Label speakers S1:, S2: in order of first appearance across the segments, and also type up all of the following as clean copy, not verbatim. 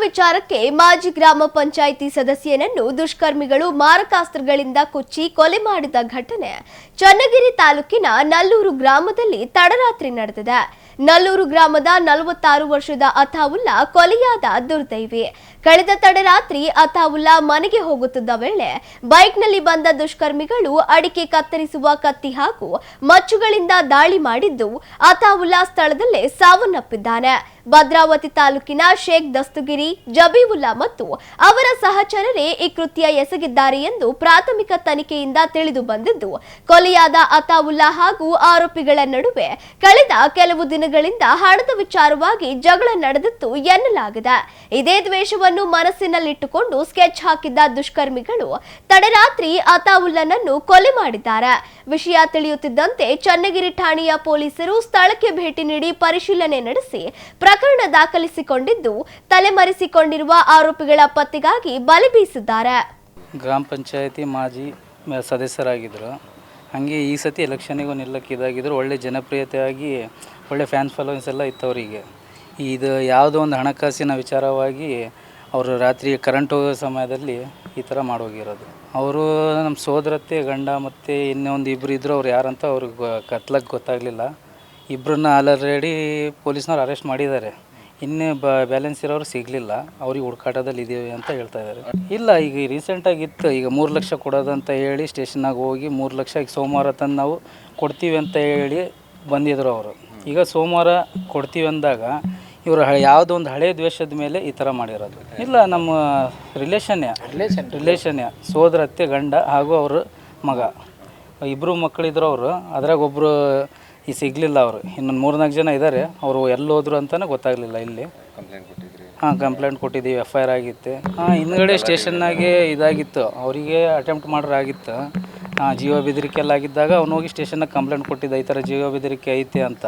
S1: ವಿಚಾರಕ್ಕೆ ಮಾಜಿ ಗ್ರಾಮ ಪಂಚಾಯಿತಿ ಸದಸ್ಯನನ್ನು ದುಷ್ಕರ್ಮಿಗಳು ಮಾರಕಾಸ್ತ್ರಗಳಿಂದ ಕೊಚ್ಚಿ ಕೊಲೆ ಮಾಡಿದ ಘಟನೆ ಚನ್ನಗಿರಿ ತಾಲೂಕಿನ ನಲ್ಲೂರು ಗ್ರಾಮದಲ್ಲಿ ತಡರಾತ್ರಿ ನಡೆದಿದೆ. ನಲ್ಲೂರು ಗ್ರಾಮದ 46 ವರ್ಷದ ಅತಾವುಲ್ಲಾ ಕೊಲೆಯಾದ ದುರ್ದೈವಿ. ಕಳೆದ ತಡರಾತ್ರಿ ಅತಾವುಲ್ಲಾ ಮನೆಗೆ ಹೋಗುತ್ತಿದ್ದ ವೇಳೆ ಬೈಕ್ನಲ್ಲಿ ಬಂದ ದುಷ್ಕರ್ಮಿಗಳು ಅಡಿಕೆ ಕತ್ತರಿಸುವ ಕತ್ತಿ ಹಾಗೂ ಮಚ್ಚುಗಳಿಂದ ದಾಳಿ ಮಾಡಿದ್ದು ಅತಾವುಲ್ಲಾ ಸ್ಥಳದಲ್ಲೇ ಸಾವನ್ನಪ್ಪಿದ್ದಾನೆ. ಭದ್ರಾವತಿ ತಾಲೂಕಿನ ಶೇಖ್ ದಸ್ತಗಿರಿ, ಜಬೀವುಲ್ಲಾ ಮತ್ತು ಅವರ ಸಹಚರರೇ ಈ ಕೃತ್ಯ ಎಸಗಿದ್ದಾರೆ ಎಂದು ಪ್ರಾಥಮಿಕ ತನಿಖೆಯಿಂದ ತಿಳಿದು ಬಂದಿದ್ದು, ಕೊಲೆಯಾದ ಅತಾವುಲ್ಲಾ ಹಾಗೂ ಆರೋಪಿಗಳ ನಡುವೆ ಕಳೆದ ಕೆಲವು ದಿನಗಳಿಂದ ಹಣದ ವಿಚಾರವಾಗಿ ಜಗಳ ನಡೆದಿತ್ತು ಎನ್ನಲಾಗಿದೆ. ಇದೇ ದ್ವೇಷವನ್ನು ಮನಸ್ಸಿನಲ್ಲಿಟ್ಟುಕೊಂಡು ಸ್ಕೆಚ್ ಹಾಕಿದ್ದ ದುಷ್ಕರ್ಮಿಗಳು ತಡರಾತ್ರಿ ಅತಾವುಲ್ಲಾನನ್ನು ಕೊಲೆ ಮಾಡಿದ್ದಾರೆ. ವಿಷಯ ತಿಳಿಯುತ್ತಿದ್ದಂತೆ ಚನ್ನಗಿರಿ ಠಾಣೆಯ ಪೊಲೀಸರು ಸ್ಥಳಕ್ಕೆ ಭೇಟಿ ನೀಡಿ ಪರಿಶೀಲನೆ ನಡೆಸಿ ಪ್ರಕರಣ ದಾಖಲಿಸಿಕೊಂಡಿದ್ದು, ತಲೆಮರೆಸಿಕೊಂಡಿರುವ ಆರೋಪಿಗಳ ಪತ್ತೆಗಾಗಿ ಬಲೆ ಬೀಸಿದ್ದಾರೆ.
S2: ಗ್ರಾಮ ಪಂಚಾಯತಿ ಮಾಜಿ ಸದಸ್ಯರಾಗಿದ್ದರು. ಹಾಗೆ ಈ ಸತಿ ಎಲೆಕ್ಷನಿಗೂ ನಿಲ್ಲಕ್ಕೆ ಇದಾಗಿದ್ದರು. ಒಳ್ಳೆ ಜನಪ್ರಿಯತೆಯಾಗಿ ಒಳ್ಳೆ ಫ್ಯಾನ್ ಫಾಲೋವಿಂಗ್ಸ್ ಎಲ್ಲ ಇತ್ತು ಅವರಿಗೆ. ಇದು ಯಾವುದೋ ಒಂದು ಹಣಕಾಸಿನ ವಿಚಾರವಾಗಿ ಅವರು ರಾತ್ರಿ ಕರೆಂಟ್ ಹೋಗೋ ಸಮಯದಲ್ಲಿ ಈ ಥರ ಮಾಡೋಗಿರೋದು. ಅವರು ನಮ್ಮ ಸೋದರತ್ತೆ ಗಂಡ ಮತ್ತು ಇನ್ನೊಂದು ಇಬ್ಬರು ಇದ್ದರು. ಅವ್ರು ಯಾರಂತ ಅವ್ರಿಗೆ ಕತ್ಲಕ್ಕೆ ಗೊತ್ತಾಗಲಿಲ್ಲ. ಇಬ್ಬರನ್ನ ಆಲ್ರೆಡಿ ಪೊಲೀಸ್ನವ್ರು ಅರೆಸ್ಟ್ ಮಾಡಿದ್ದಾರೆ. ಇನ್ನೂ ಬ್ಯಾಲೆನ್ಸ್ ಇರೋರು ಸಿಗಲಿಲ್ಲ. ಅವ್ರಿಗೆ ಹುಡುಕಾಟದಲ್ಲಿ ಇದ್ದೀವಿ ಅಂತ ಹೇಳ್ತಾ ಇದ್ದಾರೆ. ಇಲ್ಲ, ಈಗ ರೀಸೆಂಟಾಗಿ ಇತ್ತು. ಈಗ 3 ಲಕ್ಷ ಕೊಡೋದಂತ ಹೇಳಿ ಸ್ಟೇಷನ್ನಾಗ ಹೋಗಿ 3 ಲಕ್ಷ ಈಗ ಸೋಮವಾರ ತಂದು ನಾವು ಕೊಡ್ತೀವಿ ಅಂತ ಹೇಳಿ ಬಂದಿದ್ರು ಅವರು. ಈಗ ಸೋಮವಾರ ಕೊಡ್ತೀವಿ ಅಂದಾಗ ಇವರು ಯಾವುದೋ ಒಂದು ಹಳೆ ದ್ವೇಷದ ಮೇಲೆ ಈ ಥರ ಮಾಡಿರೋದು. ಇಲ್ಲ, ನಮ್ಮ ರಿಲೇಷನ್ನೇ ಸೋದರತ್ತೆ ಗಂಡ ಹಾಗೂ ಅವ್ರ ಮಗ ಇಬ್ಬರು ಮಕ್ಕಳಿದ್ರು ಅವರು. ಅದ್ರಾಗ ಒಬ್ಬರು ಈ ಸಿಗಲಿಲ್ಲ. ಅವರು ಇನ್ನೊಂದು 3-4 ಜನ ಇದ್ದಾರೆ. ಅವರು ಎಲ್ಲೋದ್ರು ಅಂತಲೇ ಗೊತ್ತಾಗಲಿಲ್ಲ. ಇಲ್ಲಿ ಕಂಪ್ಲೇಂಟ್ ಕೊಟ್ಟಿದ್ದೀವಿ, FIR ಆಗಿತ್ತು. ಹಿಂದ್ಗಡೆ ಸ್ಟೇಷನ್ನಾಗೆ ಇದಾಗಿತ್ತು. ಅವರಿಗೆ ಅಟೆಂಪ್ಟ್ ಮಾಡೋರಾಗಿತ್ತು. ಜೀವ ಬೆದರಿಕೆ ಎಲ್ಲ ಆಗಿದ್ದಾಗ ಅವ್ನು ಹೋಗಿ ಸ್ಟೇಷನ್ನಾಗ ಕಂಪ್ಲೇಂಟ್ ಕೊಟ್ಟಿದ್ದ, ಈ ಥರ ಜೀವ ಬೆದರಿಕೆ ಐತೆ ಅಂತ.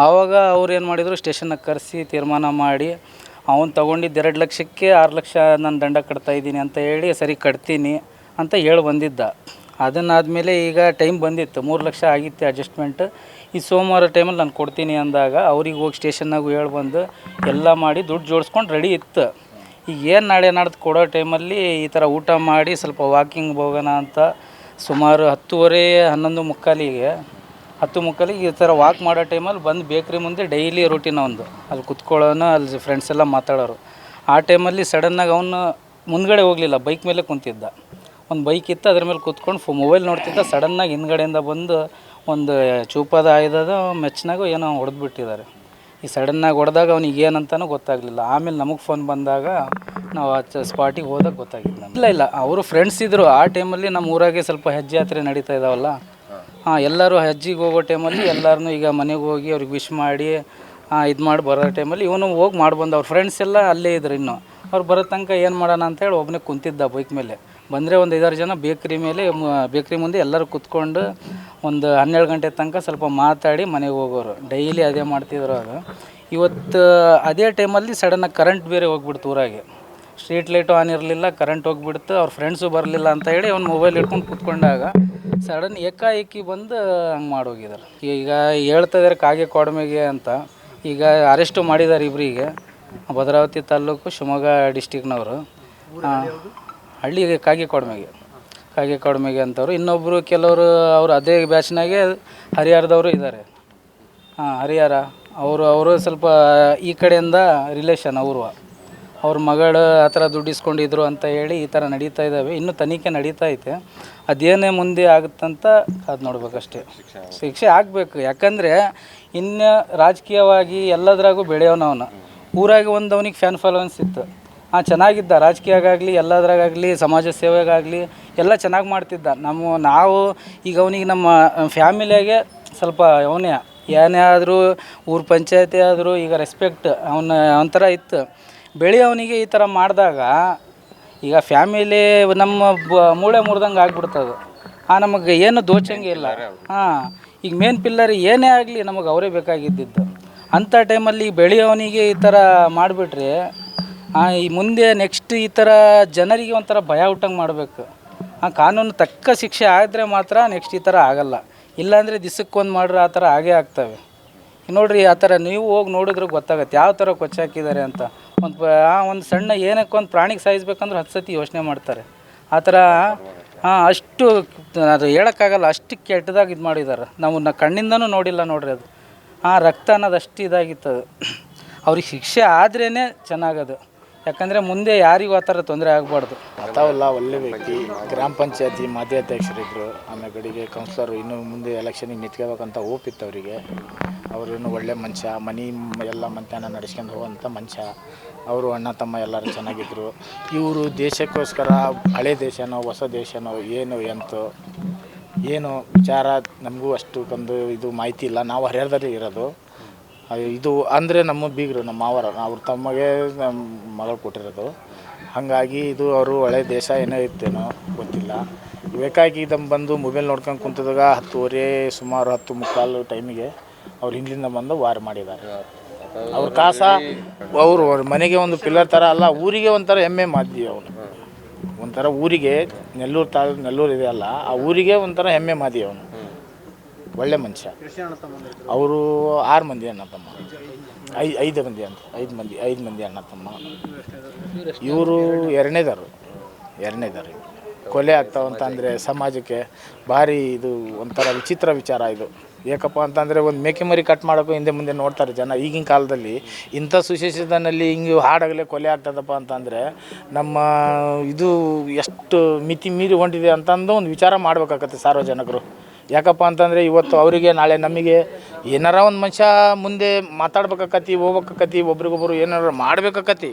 S2: ಆವಾಗ ಅವ್ರು ಏನು ಮಾಡಿದರು, ಸ್ಟೇಷನ್ನಾಗ ಕರೆಸಿ ತೀರ್ಮಾನ ಮಾಡಿ ಅವ್ನು ತೊಗೊಂಡಿದ್ದು 2 ಲಕ್ಷಕ್ಕೆ 6 ಲಕ್ಷ ನಾನು ದಂಡ ಕಟ್ತಾಯಿದ್ದೀನಿ ಅಂತ ಹೇಳಿ, ಸರಿ ಕಟ್ತೀನಿ ಅಂತ ಹೇಳಿ ಬಂದಿದ್ದ. ಅದನ್ನಾದಮೇಲೆ ಈಗ ಟೈಮ್ ಬಂದಿತ್ತು, 3 ಲಕ್ಷ ಆಗಿತ್ತು ಅಡ್ಜಸ್ಟ್ಮೆಂಟ್. ಈ ಸೋಮವಾರ ಟೈಮಲ್ಲಿ ನಾನು ಕೊಡ್ತೀನಿ ಅಂದಾಗ ಅವ್ರಿಗೆ ಹೋಗಿ ಸ್ಟೇಷನ್ನಾಗೂ ಹೇಳಿ ಬಂದು ಎಲ್ಲ ಮಾಡಿ ದುಡ್ಡು ಜೋಡಿಸ್ಕೊಂಡು ರೆಡಿ ಇತ್ತು. ಈಗ ಏನು ನಾಳೆ ನಾಡ್ದು ಕೊಡೋ ಟೈಮಲ್ಲಿ ಈ ಥರ ಊಟ ಮಾಡಿ ಸ್ವಲ್ಪ ವಾಕಿಂಗ್ ಹೋಗೋಣ ಅಂತ ಸುಮಾರು 10:30 10:45 ಈ ಥರ ವಾಕ್ ಮಾಡೋ ಟೈಮಲ್ಲಿ ಬಂದು ಬೇಕ್ರಿ ಮುಂದೆ ಡೈಲಿ ರೂಟೀನ್ ಒಂದು ಅಲ್ಲಿ ಕುತ್ಕೊಳ್ಳೋನು, ಅಲ್ಲಿ ಫ್ರೆಂಡ್ಸ್ ಎಲ್ಲ ಮಾತಾಡೋರು. ಆ ಟೈಮಲ್ಲಿ ಸಡನ್ನಾಗಿ ಅವನು ಮುಂದ್ಗಡೆ ಹೋಗಲಿಲ್ಲ, ಬೈಕ್ ಮೇಲೆ ಕುಂತಿದ್ದ. ಒಂದು ಬೈಕ್ ಇತ್ತು, ಅದ್ರ ಮೇಲೆ ಕೂತ್ಕೊಂಡು ಮೊಬೈಲ್ ನೋಡ್ತಿದ್ದ. ಸಡನ್ನಾಗಿ ಹಿಂದ್ಗಡೆಯಿಂದ ಬಂದು ಒಂದು ಚೂಪಾದ ಆಯುಧದ ಮೆಚ್ಚನಾಗೂ ಏನೋ ಹೊಡೆದ್ಬಿಟ್ಟಿದ್ದಾರೆ. ಈ ಸಡನ್ನಾಗಿ ಹೊಡೆದಾಗ ಅವ್ನಿಗೆ ಏನಂತನೂ ಗೊತ್ತಾಗಲಿಲ್ಲ. ಆಮೇಲೆ ನಮಗೆ ಫೋನ್ ಬಂದಾಗ ನಾವು ಸ್ಪಾಟಿಗೆ ಹೋದಾಗ ಗೊತ್ತಾಗಿದ್ದು ನಮ್ಗೆ. ಇಲ್ಲ, ಅವರು ಫ್ರೆಂಡ್ಸ್ ಇದ್ದರು. ಆ ಟೈಮಲ್ಲಿ ನಮ್ಮ ಊರಾಗೆ ಸ್ವಲ್ಪ ಹೆಜ್ಜೆ ಯಾತ್ರೆ ನಡೀತಾ ಇದ್ದಾವಲ್ಲ. ಎಲ್ಲರೂ ಹೆಜ್ಜೆಗೆ ಹೋಗೋ ಟೈಮಲ್ಲಿ ಎಲ್ಲರೂ ಈಗ ಮನೆಗೆ ಹೋಗಿ ಅವ್ರಿಗೆ ವಿಶ್ ಮಾಡಿ ಇದು ಮಾಡಿ ಬರೋ ಟೈಮಲ್ಲಿ ಇವನು ಹೋಗಿ ಮಾಡ್ಬಂದು. ಅವ್ರ ಫ್ರೆಂಡ್ಸ್ ಎಲ್ಲ ಅಲ್ಲೇ ಇದ್ರು. ಇನ್ನು ಅವ್ರು ಬರೋ ತನಕ ಏನು ಮಾಡೋಣ ಅಂತೇಳಿ ಒಬ್ಬನೇ ಕುಂತಿದ್ದ ಬೈಕ್ ಮೇಲೆ. ಬಂದರೆ ಒಂದು 5-6 ಜನ ಬೇಕ್ರಿ ಮುಂದೆ ಎಲ್ಲರೂ ಕೂತ್ಕೊಂಡು ಒಂದು 12 ಗಂಟೆ ತನಕ ಸ್ವಲ್ಪ ಮಾತಾಡಿ ಮನೆಗೆ ಹೋಗೋರು. ಡೈಲಿ ಅದೇ ಮಾಡ್ತಿದ್ರು. ಅದು ಇವತ್ತು ಅದೇ ಟೈಮಲ್ಲಿ ಸಡನ್ನಾಗಿ ಕರೆಂಟ್ ಬೇರೆ ಹೋಗ್ಬಿಡ್ತು ಊರಾಗೆ. ಸ್ಟ್ರೀಟ್ ಲೈಟು ಆನ್ ಇರಲಿಲ್ಲ, ಕರೆಂಟ್ ಹೋಗ್ಬಿಡ್ತು. ಅವ್ರ ಫ್ರೆಂಡ್ಸು ಬರಲಿಲ್ಲ ಅಂತ ಹೇಳಿ ಅವ್ನು ಮೊಬೈಲ್ ಹಿಡ್ಕೊಂಡು ಕೂತ್ಕೊಂಡಾಗ ಸಡನ್ ಏಕಾಏಕಿ ಬಂದು ಹಂಗೆ ಮಾಡೋಗಿದ್ದಾರೆ. ಈಗ ಹೇಳ್ತಾ ಇದ್ದಾರೆ ಕಾಗೆ ಕೊಡಮೆಗೆ ಅಂತ. ಈಗ ಅರೆಸ್ಟು ಮಾಡಿದ್ದಾರೆ ಇಬ್ಬರಿಗೆ. ಭದ್ರಾವತಿ ತಾಲೂಕು ಶಿವಮೊಗ್ಗ ಡಿಸ್ಟಿಕ್ನವರು. ಹಳ್ಳಿಗೆ ಕಾಗೆ ಕೊಡಮೆಗೆ ಅಂತವ್ರು. ಇನ್ನೊಬ್ಬರು ಕೆಲವರು ಅವರು ಅದೇ ಬ್ಯಾಚ್ನಾಗೆ ಹರಿಹರದವರು ಇದ್ದಾರೆ. ಹರಿಹರ ಅವರು ಸ್ವಲ್ಪ ಈ ಕಡೆಯಿಂದ ರಿಲೇಷನ್. ಅವ್ರ ಮಗಳು ಆ ಥರ ದುಡ್ಡು ಇಸ್ಕೊಂಡಿದ್ರು ಅಂತ ಹೇಳಿ ಈ ಥರ ನಡೀತಾ ಇದ್ದಾವೆ. ಇನ್ನೂ ತನಿಖೆ ನಡೀತಾ ಐತೆ. ಅದೇನೇ ಮುಂದೆ ಆಗುತ್ತಂತ ಅದು ನೋಡ್ಬೇಕಷ್ಟೇ. ಶಿಕ್ಷೆ ಆಗಬೇಕು. ಯಾಕಂದರೆ ಇನ್ನು ರಾಜಕೀಯವಾಗಿ ಎಲ್ಲದ್ರಾಗೂ ಬೆಳೆಯೋನವನು. ಊರಾಗಿ ಒಂದು ಅವನಿಗೆ ಫ್ಯಾನ್ ಫಾಲೋವೆನ್ಸ್ ಇತ್ತು. ಚೆನ್ನಾಗಿದ್ದ, ರಾಜಕೀಯಗಾಗಲಿ ಎಲ್ಲದ್ರಾಗಲಿ ಸಮಾಜ ಸೇವೆಗಾಗಲಿ ಎಲ್ಲ ಚೆನ್ನಾಗಿ ಮಾಡ್ತಿದ್ದ. ನಾವು ಈಗ ಅವನಿಗೆ ನಮ್ಮ ಫ್ಯಾಮಿಲಿಯಾಗೆ ಸ್ವಲ್ಪ ಅವನೇ ಏನೇ ಆದರೂ ಊರ ಪಂಚಾಯತಿ ಆದರೂ ಈಗ ರೆಸ್ಪೆಕ್ಟ್ ಒಂಥರ ಇತ್ತು. ಅವನಿಗೆ ಈ ಥರ ಮಾಡಿದಾಗ ಈಗ ಫ್ಯಾಮಿಲಿ ನಮ್ಮ ಮೂಳೆ ಮುರಿದಂಗೆ ಆಗ್ಬಿಡ್ತದೆ. ನಮಗೆ ಏನು ದೋಚಂಗೆ ಇಲ್ಲ. ಈಗ ಮೇನ್ ಪಿಲ್ಲರ್ ಏನೇ ಆಗಲಿ ನಮಗೆ ಅವರೇ ಬೇಕಾಗಿದ್ದಿದ್ದು. ಅಂಥ ಟೈಮಲ್ಲಿ ಬೆಳೆಯೋನಿಗೆ ಈ ಥರ ಮಾಡಿಬಿಟ್ರೆ ಈ ಮುಂದೆ ನೆಕ್ಸ್ಟ್ ಈ ಥರ ಜನರಿಗೆ ಒಂಥರ ಭಯ ಹುಟ್ಟಂಗೆ ಮಾಡಬೇಕು. ಕಾನೂನು ತಕ್ಕ ಶಿಕ್ಷೆ ಆದರೆ ಮಾತ್ರ ನೆಕ್ಸ್ಟ್ ಈ ಥರ ಆಗಲ್ಲ. ಇಲ್ಲಾಂದರೆ ದಿಸಕ್ಕೊಂದು ಮಾಡ್ರೆ ಆ ಥರ ಆಗೇ ಆಗ್ತವೆ. ನೋಡಿರಿ, ಆ ಥರ ನೀವು ಹೋಗಿ ನೋಡಿದ್ರೆ ಗೊತ್ತಾಗುತ್ತೆ ಯಾವ ಥರ ಕೊಚ್ಚಾಕಿದ್ದಾರೆ ಅಂತ. ಒಂದು ಸಣ್ಣ ಏನಕ್ಕೆ ಒಂದು ಪ್ರಾಣಿಗೆ ಸಾಯಿಸ್ಬೇಕಂದ್ರೆ 10 ಸತಿ ಯೋಚನೆ ಮಾಡ್ತಾರೆ. ಆ ಥರ ಅಷ್ಟು ಅದು ಹೇಳೋಕ್ಕಾಗಲ್ಲ, ಅಷ್ಟು ಕೆಟ್ಟದಾಗಿ ಇದು ಮಾಡಿದ್ದಾರೆ. ನಾವು ಕಣ್ಣಿಂದನೂ ನೋಡಿಲ್ಲ ನೋಡ್ರಿ ಅದು. ರಕ್ತ ಅನ್ನೋದು ಅಷ್ಟು ಇದಾಗಿತ್ತು. ಅದು ಅವ್ರಿಗೆ ಶಿಕ್ಷೆ ಆದ್ರೇ ಚೆನ್ನಾಗದು. ಯಾಕಂದರೆ ಮುಂದೆ ಯಾರಿಗೂ ಆ ಥರ ತೊಂದರೆ ಆಗಬಾರ್ದು.
S3: ಅಥಾವಲ್ಲ ಒಳ್ಳೆ ವ್ಯಕ್ತಿ, ಗ್ರಾಮ ಪಂಚಾಯತಿ ಮಾಜಿ ಅಧ್ಯಕ್ಷರಿದ್ದರು, ಆಮೇಲೆ ಕಡೆಗೆ ಕೌನ್ಸಿಲರು. ಇನ್ನು ಮುಂದೆ ಎಲೆಕ್ಷನಿಗೆ ನಿಂತ್ಕೋಬೇಕಂತ ಹೋಪ್ ಇತ್ತು ಅವರಿಗೆ. ಅವರೇನು ಒಳ್ಳೆ ಮನುಷ್ಯ, ಮನೆ ಎಲ್ಲ ಮಧ್ಯಾಹ್ನ ನಡೆಸ್ಕೊಂಡು ಹೋಗುವಂಥ ಮನುಷ್ಯ. ಅವರು ಅಣ್ಣ ತಮ್ಮ ಎಲ್ಲರೂ ಚೆನ್ನಾಗಿದ್ದರು. ಇವರು ದೇಶಕ್ಕೋಸ್ಕರ ಹಳೆ ದೇಶನೋ ಹೊಸ ದೇಶನೋ ಏನು ವಿಚಾರ ನಮಗೂ ಅಷ್ಟಕ್ಕೊಂದು ಇದು ಮಾಹಿತಿ ಇಲ್ಲ. ನಾವು ಹರಿಹರದಲ್ಲಿ ಇರೋದು. ಇದು ಅಂದರೆ ನಮ್ಮ ಬೀಗರು, ನಮ್ಮ ಮಾವರ, ಅವ್ರ ತಮ್ಮಗೆ ನಮ್ಮ ಮಗಳು ಕೊಟ್ಟಿರೋದು. ಹಾಗಾಗಿ ಇದು ಅವರು ಹಳೆ ದೇಶ ಏನೋ ಇತ್ತೇನೋ ಗೊತ್ತಿಲ್ಲ. ಬೇಕಾಗಿ ಇದನ್ನು ಬಂದು ಮೊಬೈಲ್ ನೋಡ್ಕೊಂಡು ಕುಂತಿದಾಗ 10:30 ಸುಮಾರು 10:45 ಟೈಮಿಗೆ ಅವ್ರು ಹಿಂದಿಂದ ಬಂದು ವಾರ ಮಾಡಿದ್ದಾರೆ. ಅವ್ರ ಕಾಸ ಅವರು ಮನೆಗೆ ಒಂದು ಪಿಲ್ಲರ್ ಥರ ಅಲ್ಲ, ಊರಿಗೆ ಒಂಥರ ಹೆಮ್ಮೆ ಮಾದಿ. ಅವನು ಒಂಥರ ಊರಿಗೆ ನೆಲ್ಲೂರು ಇದೆ ಅಲ್ಲ, ಆ ಊರಿಗೆ ಒಂಥರ ಹೆಮ್ಮೆ ಮಾದಿ. ಅವನು ಒಳ್ಳೆ ಮನುಷ್ಯ. ಅವರು 6 ಮಂದಿ ಅಣ್ಣ ತಮ್ಮ, 5 ಮಂದಿ ಅಣ್ಣ ತಮ್ಮ. ಇವರು ಎರಡನೇದಾರು ಕೊಲೆ ಆಗ್ತಾವಂತಂದರೆ ಸಮಾಜಕ್ಕೆ ಭಾರಿ ಇದು ಒಂಥರ ವಿಚಿತ್ರ ವಿಚಾರ. ಇದು ಏಕಪ್ಪ ಅಂತಂದರೆ ಒಂದು ಮೇಕೆ ಮರಿ ಕಟ್ ಮಾಡೋಕ್ಕೂ ಹಿಂದೆ ಮುಂದೆ ನೋಡ್ತಾರೆ ಜನ. ಈಗಿನ ಕಾಲದಲ್ಲಿ ಇಂಥ ಸುಶೇಷದಲ್ಲಿ ಹಿಂಗೆ ಹಾಡಾಗಲೇ ಕೊಲೆ ಆಗ್ತದಪ್ಪ ಅಂತಂದರೆ ನಮ್ಮ ಇದು ಎಷ್ಟು ಮಿತಿ ಮೀರಿ ಹೊಂಟಿದೆ ಅಂತಂದು ಒಂದು ವಿಚಾರ ಮಾಡಬೇಕಾಗತ್ತೆ ಸಾರ್ವಜನಿಕರು. ಯಾಕಪ್ಪ ಅಂತಂದರೆ ಇವತ್ತು ಅವರಿಗೆ ನಾಳೆ ನಮಗೆ ಏನಾರ ಒಂದು ಮನುಷ್ಯ ಮುಂದೆ ಮಾತಾಡ್ಬೇಕಾಕತಿ, ಹೋಗ್ಬೇಕಾಕತಿ, ಒಬ್ರಿಗೊಬ್ಬರು ಏನಾರು ಮಾಡಬೇಕಾಕತಿ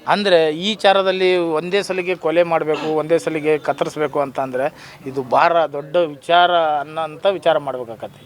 S3: ಅಂದರೆ ಈ ವಿಚಾರದಲ್ಲಿ ಒಂದೇ ಸಲಿಗೆ ಕೊಲೆ ಮಾಡಬೇಕು, ಒಂದೇ ಸಲಿಗೆ ಕತ್ತರಿಸ್ಬೇಕು ಅಂತಂದರೆ ಇದು ಭಾಳ ದೊಡ್ಡ ವಿಚಾರ ಅನ್ನೋಂಥ ವಿಚಾರ ಮಾಡಬೇಕಾಕತಿ.